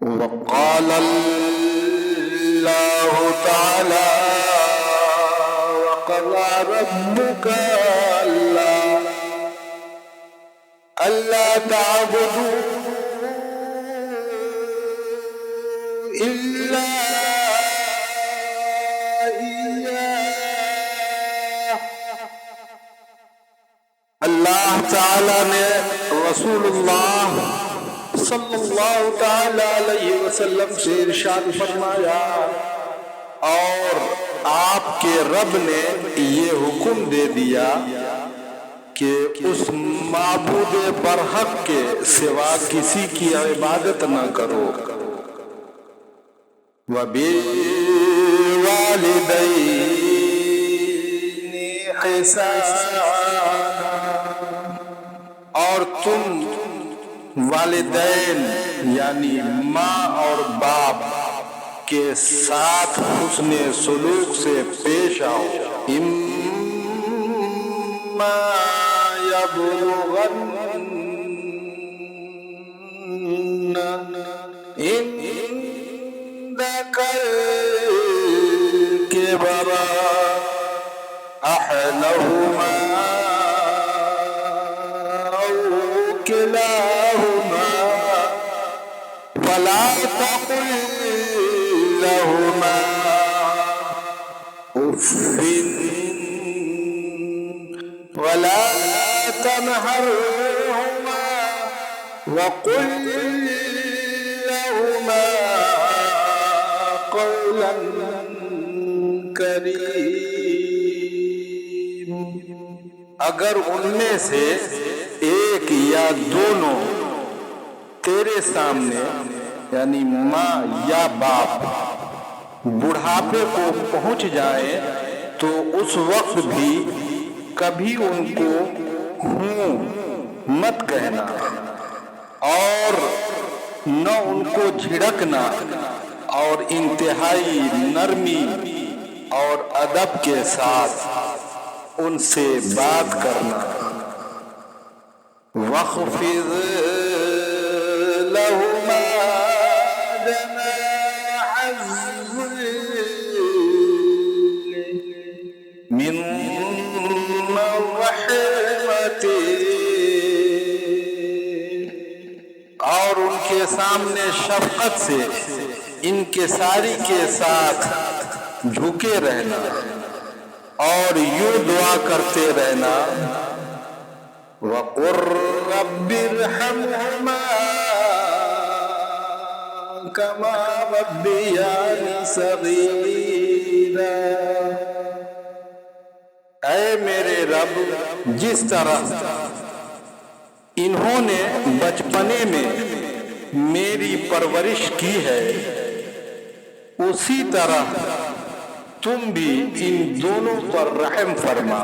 وقال اللہ تعالی وقضى ربك ألا تعبدوا إلا إياه. اللہ تعالیٰ نے رسول اللہ صلی اللہ تعالی علیہ وسلم سے ارشاد فرمایا اور آپ کے رب نے یہ حکم دے دیا کہ اس معبود برحق کے سوا کسی کی عبادت نہ کرو. وَبِالْوَالِدَيْنِ إِحْسَانًا، اور تم والدین یعنی ماں اور باپ کے ساتھ حسن سلوک سے پیش آؤ. اما یبلغن عندک الکبر احدہما او کلاہما فلا تقل لهما اف ولا تنهرهما وقل لهما قولا کریم. اگر ان میں سے ایک یا دونوں تیرے سامنے یعنی ماں یا باپ بڑھاپے کو پہنچ جائے تو اس وقت بھی کبھی ان کو ہوں مت کہنا اور نہ ان کو جھڑکنا اور انتہائی نرمی اور ادب کے ساتھ ان سے بات کرنا. وَاخْفِضْ لَهُمَا جَنَاحَ الذِّلِّ مِنَ الرَّحْمَةِ، اور ان کے سامنے شفقت سے انکساری کے ساتھ جھکے رہنا اور یوں دعا کرتے رہنا. وَقُلْ رَبِّ ارْحَمْهُمَا كَمَا رَبَّيَانِي صَغِيرًا. اے میرے رب، جس طرح انہوں نے بچپنے میں میری پرورش کی ہے اسی طرح تم بھی ان دونوں پر رحم فرما.